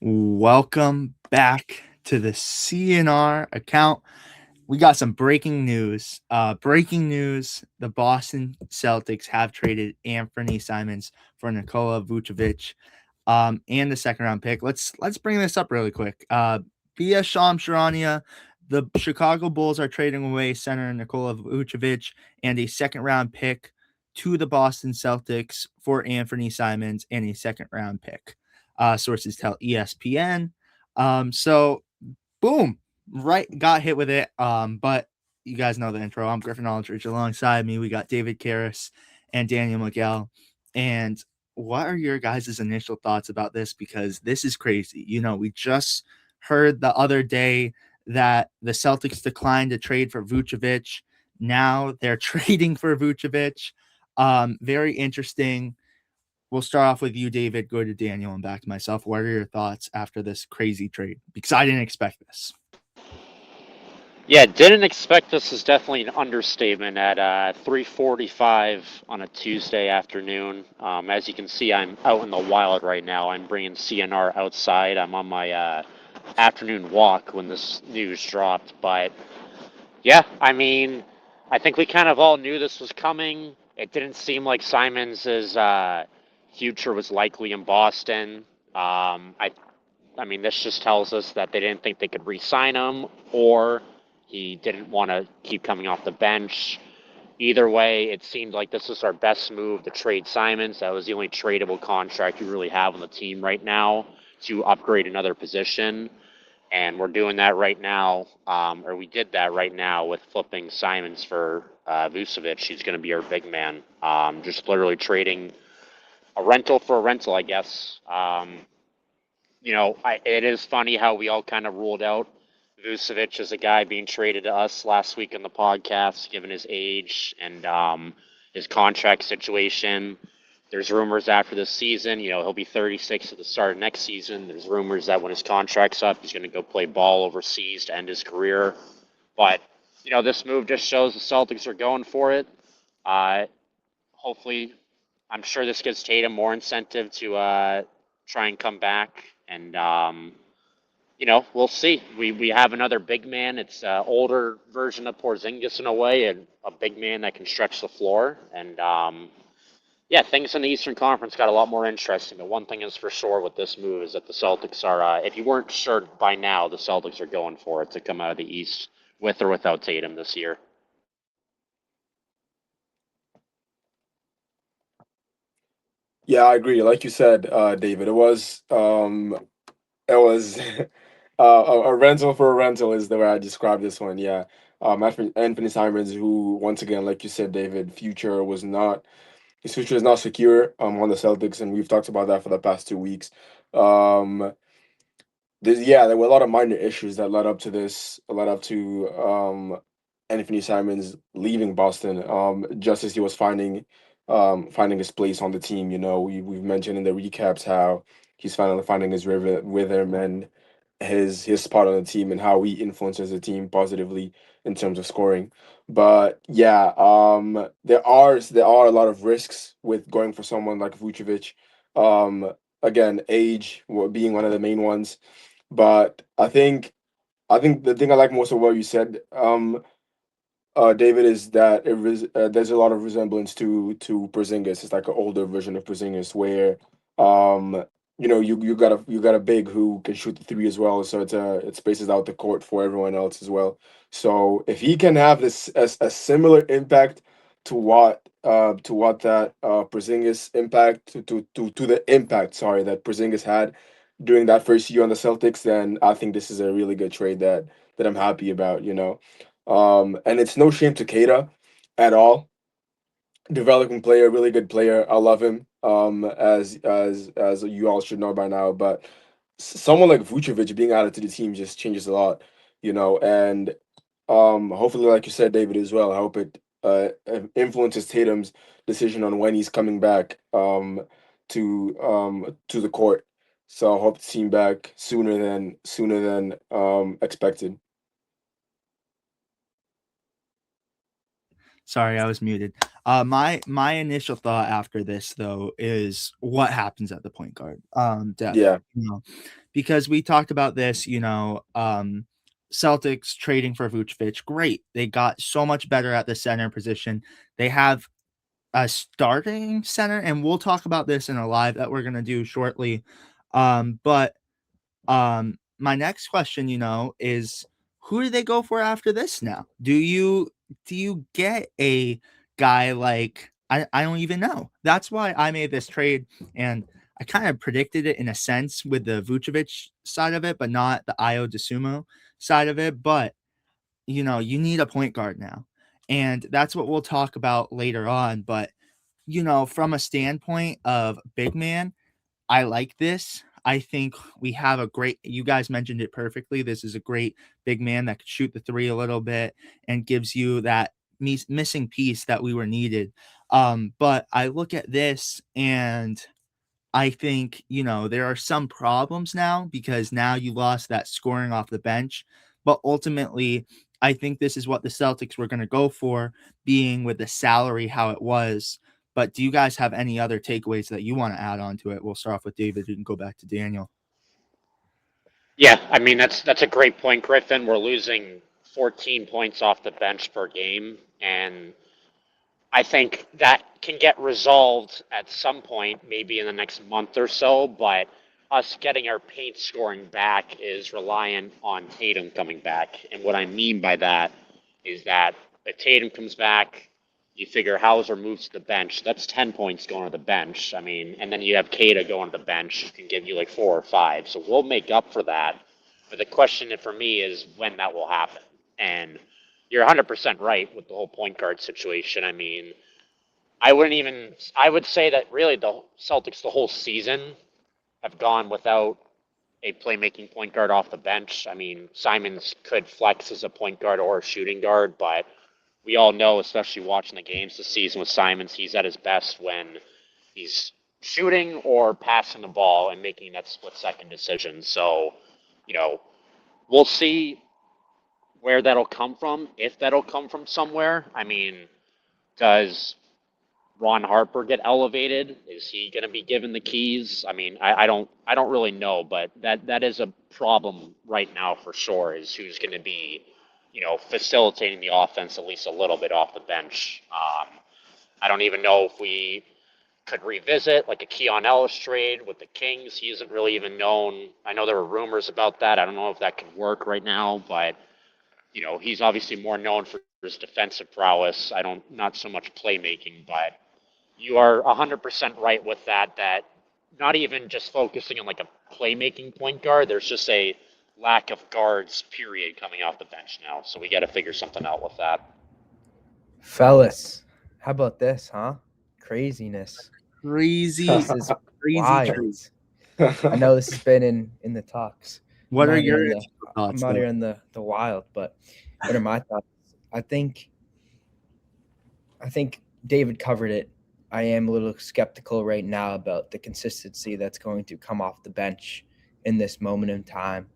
Welcome back to the CNR account. We got some breaking news. Breaking news: the Boston Celtics have traded Anfernee Simons for Nikola Vucevic, and the second round pick. Let's bring this up really quick. Via Sham Sharania, the Chicago Bulls are trading away center Nikola Vucevic and a second round pick to the Boston Celtics for Anfernee Simons and a second round pick. Sources tell ESPN. So boom, right, got hit with it. But you guys know the intro. I'm Griffin Aldrich. Alongside me, we got David Caires and Daniel Miguel. And what are your guys' initial thoughts about this? Because this is crazy. We just heard the other day that the Celtics declined to trade for Vucevic. Now they're trading for Vucevic. Very interesting. We'll start off with you, David, go to Daniel, and back to myself. What are your thoughts after this crazy trade? Because I didn't expect this. Yeah, didn't expect this is definitely an understatement at 3:45 on a Tuesday afternoon. As you can see, I'm out in the wild right now. I'm bringing CNR outside. I'm on my afternoon walk when this news dropped. But yeah, I think we kind of all knew this was coming. It didn't seem like Simons' future was likely in Boston. This just tells us that they didn't think they could re-sign him, or he didn't want to keep coming off the bench. Either way, it seemed like this was our best move to trade Simons. That was the only tradable contract you really have on the team right now to upgrade another position. And we're doing that right now, or we did that right now with flipping Simons for Vucevic. He's going to be our big man. Just literally trading a rental for a rental, I guess. It is funny how we all kind of ruled out Vucevic as a guy being traded to us last week in the podcast, given his age and his contract situation. There's rumors after this season, he'll be 36 at the start of next season. There's rumors that when his contract's up, he's going to go play ball overseas to end his career. But, this move just shows the Celtics are going for it. Hopefully, I'm sure this gives Tatum more incentive to try and come back. And, we'll see. We have another big man. It's an older version of Porzingis in a way, and a big man that can stretch the floor. And, things in the Eastern Conference got a lot more interesting. But one thing is for sure with this move is that the Celtics are, if you weren't sure by now, the Celtics are going for it to come out of the East with or without Tatum this year. Yeah, I agree. Like you said, David, it was a rental for a rental is the way I describe this one. Yeah. Anthony Simons, who once again, like you said, David, his future is not secure on the Celtics, and we've talked about that for the past 2 weeks. Um, there were a lot of minor issues that led up to Anthony Simons leaving Boston. Just as he was finding his place on the team. We've mentioned in the recaps how he's finally finding his rhythm and his spot on the team and how he influences the team positively in terms of scoring. But yeah, there are a lot of risks with going for someone like Vucevic. Um, Again, age being one of the main ones. But I think the thing I like most of what you said, David, is that there's a lot of resemblance to Porzingis. It's like an older version of Porzingis where, you got a big who can shoot the three as well. So it spaces out the court for everyone else as well. So if he can have this a similar impact to what that Porzingis impact to the impact, sorry, that Porzingis had during that first year on the Celtics, then I think this is a really good trade that I'm happy about. And it's no shame to Keita at all. Developing player, really good player. I love him. As you all should know by now, but someone like Vucevic being added to the team just changes a lot. And hopefully, like you said, David, as well. I hope it influences Tatum's decision on when he's coming back to the court. So I hope to see him back sooner than expected. Sorry, I was muted. My initial thought after this though is what happens at the point guard depth. Yeah. because we talked about this, Celtics trading for Vucevic, great. They got so much better at the center position. They have a starting center, and we'll talk about this in a live that we're gonna do shortly. But my next question, is who do they go for after this now? Do you get a guy like I don't even know. That's why I made this trade, and I kind of predicted it in a sense with the Vucevic side of it, but not the Io DeSumo side of it. But you need a point guard now. And that's what we'll talk about later on. But from a standpoint of big man, I like this. I think we have a great, you guys mentioned it perfectly. This is a great big man that could shoot the three a little bit and gives you that missing piece that we were needed. But I look at this and I think, there are some problems now because now you lost that scoring off the bench. But ultimately, I think this is what the Celtics were going to go for, being with the salary how it was. But do you guys have any other takeaways that you want to add on to it? We'll start off with David and go back to Daniel. Yeah, I mean that's a great point, Griffin. We're losing 14 points off the bench per game, and I think that can get resolved at some point, maybe in the next month or so, but us getting our paint scoring back is reliant on Tatum coming back. And what I mean by that is that if Tatum comes back, you figure Hauser moves to the bench. That's 10 points going to the bench. I mean, and then you have Kata going to the bench, can give you like 4 or 5. So we'll make up for that. But the question for me is when that will happen. And you're 100% right with the whole point guard situation. I mean, I would say that really the Celtics the whole season have gone without a playmaking point guard off the bench. I mean, Simons could flex as a point guard or a shooting guard, but we all know, especially watching the games this season with Simons, he's at his best when he's shooting or passing the ball and making that split second decision. So, you know, we'll see where that'll come from, if that'll come from somewhere. I mean, does Ron Harper get elevated? Is he going to be given the keys? I mean, I don't really know, but that is a problem right now for sure. Is who's going to be, facilitating the offense at least a little bit off the bench. I don't even know if we could revisit like a Keon Ellis trade with the Kings. He isn't really even known. I know there were rumors about that. I don't know if that could work right now, but he's obviously more known for his defensive prowess. Not so much playmaking, but you are 100% right with that not even just focusing on like a playmaking point guard, there's just a lack of guards, period, coming off the bench now. So we got to figure something out with that. Fellas, how about this, huh? Craziness. Crazy. This is wild. I know this has been in the talks. What are your thoughts? I'm not here in the wild, but what are my thoughts? I think David covered it. I am a little skeptical right now about the consistency that's going to come off the bench in this moment in time.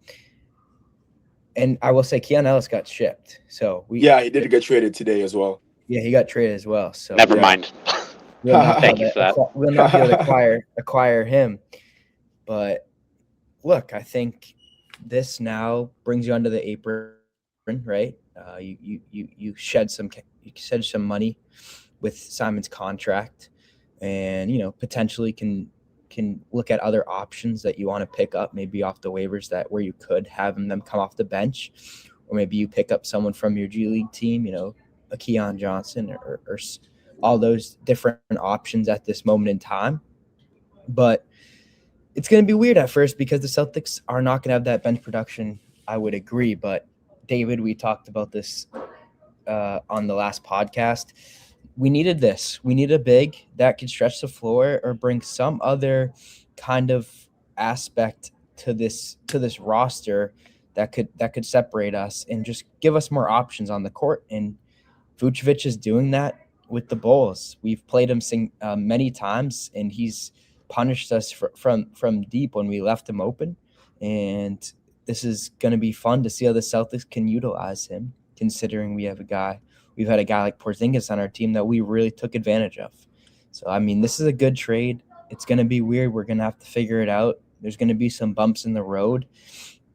And I will say Keon Ellis got shipped. So he did get traded today as well. Yeah, he got traded as well. So never mind. Thank you for that. We'll not be able to acquire him. But look, I think this now brings you under the apron, right? You shed some money with Simon's contract, and potentially can look at other options that you want to pick up, maybe off the waivers where you could have them come off the bench, or maybe you pick up someone from your G League team, a Keon Johnson or all those different options at this moment in time. But it's going to be weird at first because the Celtics are not going to have that bench production. I would agree, but David, we talked about this on the last podcast. We needed this. We need a big that could stretch the floor or bring some other kind of aspect to this roster that could separate us and just give us more options on the court. And Vucevic is doing that with the Bulls. We've played him many times, and he's punished us from deep when we left him open. And this is going to be fun to see how the Celtics can utilize him, considering we've had a guy like Porzingis on our team that we really took advantage of. So, I mean, this is a good trade. It's going to be weird. We're going to have to figure it out. There's going to be some bumps in the road,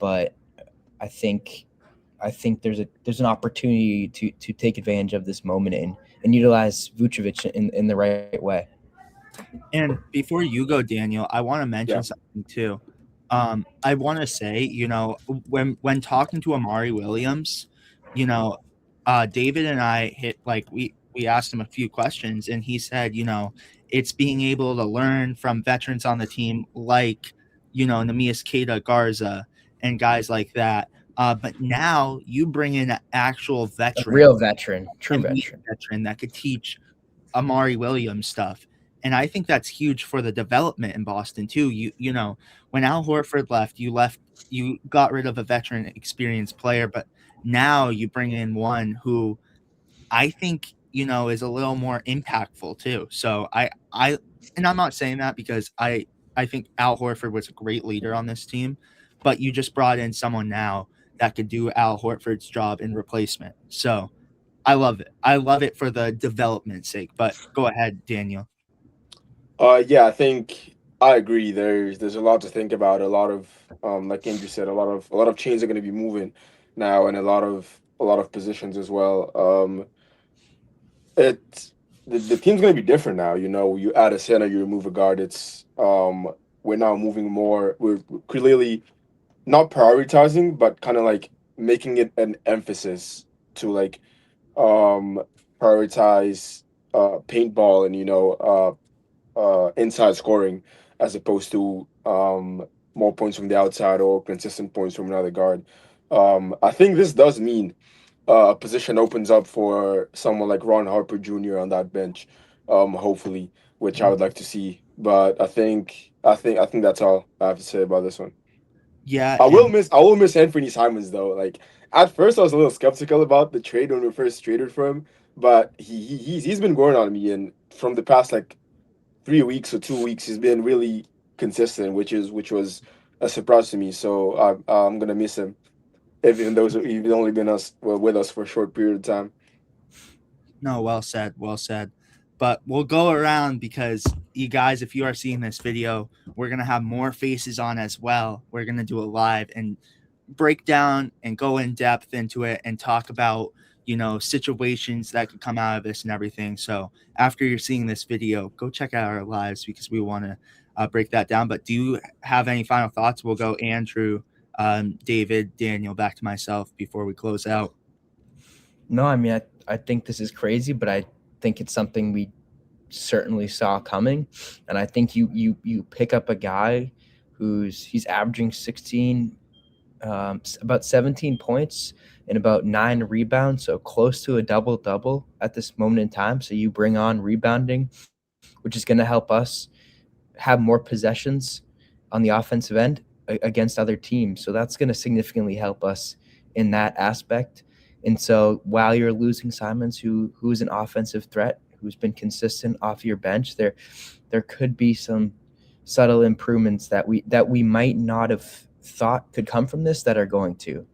but I think there's an opportunity to take advantage of this moment and utilize Vucevic in the right way. And before you go, Daniel, I want to mention something too. I want to say, when talking to Amari Williams, David and I we asked him a few questions, and he said, it's being able to learn from veterans on the team like, Neemias Queta, Garza, and guys like that. But now you bring in an actual veteran, a real veteran, true veteran that could teach Amari Williams stuff. And I think that's huge for the development in Boston too. When Al Horford left, you got rid of a veteran experienced player, but now you bring in one who I think, is a little more impactful too. So and I'm not saying that because I think Al Horford was a great leader on this team, but you just brought in someone now that could do Al Horford's job in replacement. So I love it. I love it for the development's sake. But go ahead, Daniel. Yeah, I think I agree. There's a lot to think about. A lot of like Andrew said, a lot of chains are going to be moving now, and a lot of positions as well. It the team's going to be different now. You add a center, you remove a guard. It's we're now moving more. We're clearly not prioritizing, but kind of like making it an emphasis to like prioritize paintball and inside scoring as opposed to more points from the outside or consistent points from another guard. I think this does mean a position opens up for someone like Ron Harper Jr. on that bench, hopefully, which I would like to see. But I think that's all I have to say about this one. Yeah, I will miss Anfernee Simons though. Like at first, I was a little skeptical about the trade when we first traded for him, but he's been growing on me, and from the past like 3 weeks or 2 weeks, he's been really consistent, which was a surprise to me. So I'm gonna miss him, even though he's only been with us for a short period of time. No, well said. But we'll go around because you guys, if you are seeing this video, we're gonna have more faces on as well. We're gonna do it live and break down and go in depth into it and talk about situations that could come out of this and everything. So after you're seeing this video, go check out our lives because we want to break that down. But do you have any final thoughts? We'll go Andrew, David, Daniel, back to myself before we close out. No, I mean, I think this is crazy, but I think it's something we certainly saw coming. And I think you pick up a guy he's averaging 16, about 17 points and about 9 rebounds, so close to a double-double at this moment in time. So you bring on rebounding, which is going to help us have more possessions on the offensive end against other teams. So that's going to significantly help us in that aspect. And so while you're losing Simons, who's an offensive threat, who's been consistent off your bench, there could be some subtle improvements that we might not have thought could come from this that are going to.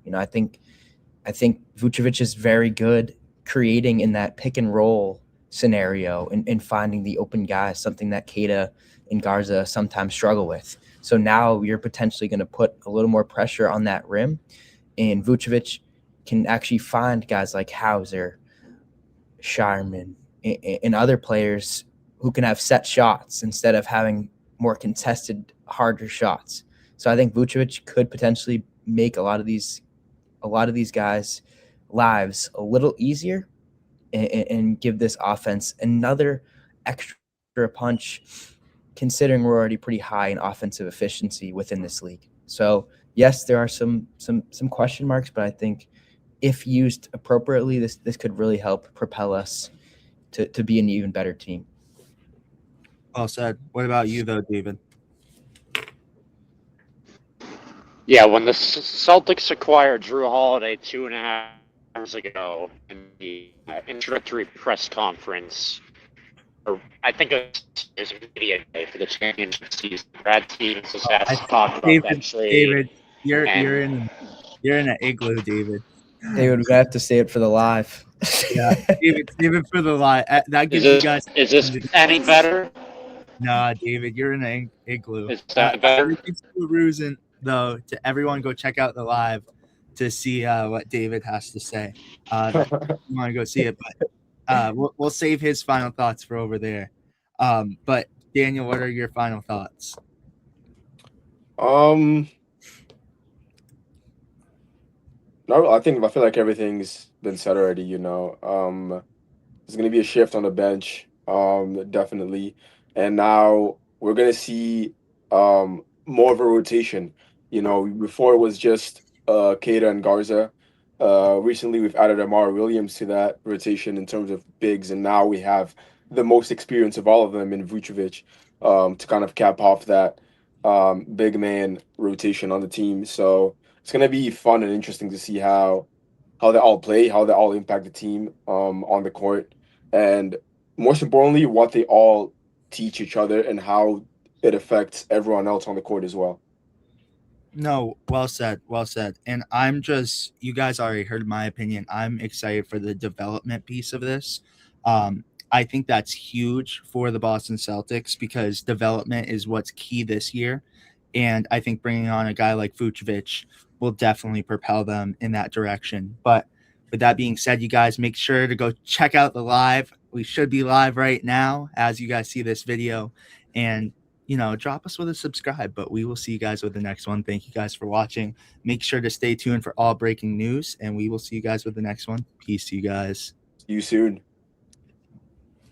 I think Vucevic is very good creating in that pick and roll scenario and finding the open guys, something that Queta and Garza sometimes struggle with. So now you're potentially going to put a little more pressure on that rim, and Vucevic can actually find guys like Hauser, Shireman, and other players who can have set shots instead of having more contested, harder shots. So I think Vucevic could potentially make a lot of these guys' lives a little easier and give this offense another extra punch, considering we're already pretty high in offensive efficiency within this league. So yes, there are some question marks, but I think if used appropriately, this could really help propel us to be an even better team. Well said. What about you though, David? Yeah, when the Celtics acquired Drew Holiday 2.5 years ago in the introductory press conference, or I think it was media day for the championship season, Brad Stevens was asked to talk about that trade. David, you're in an igloo, David. David, we have to say it for the live. Yeah, David for the live. That gives you guys. Is this any better? Nah, David, you're in an igloo. Is that better? Though, to everyone, go check out the live to see what David has to say. That you want to go see it, but we'll save his final thoughts for over there. But Daniel, what are your final thoughts? No, I feel like everything's been said already. There's gonna be a shift on the bench, definitely, and now we're gonna see more of a rotation. Before it was just Keita and Garza. Recently we've added Amar Williams to that rotation in terms of bigs, and now we have the most experience of all of them in Vucevic, to kind of cap off that big man rotation on the team. So it's gonna be fun and interesting to see how they all play, how they all impact the team on the court, and most importantly, what they all teach each other and how it affects everyone else on the court as well. No, well said, well said. And you guys already heard my opinion. I'm excited for the development piece of this. I think that's huge for the Boston Celtics because development is what's key this year. And I think bringing on a guy like Vucevic will definitely propel them in that direction. But with that being said, you guys make sure to go check out the live. We should be live right now as you guys see this video. And drop us with a subscribe, but we will see you guys with the next one. Thank you guys for watching. Make sure to stay tuned for all breaking news, and we will see you guys with the next one. Peace to you guys. See you soon.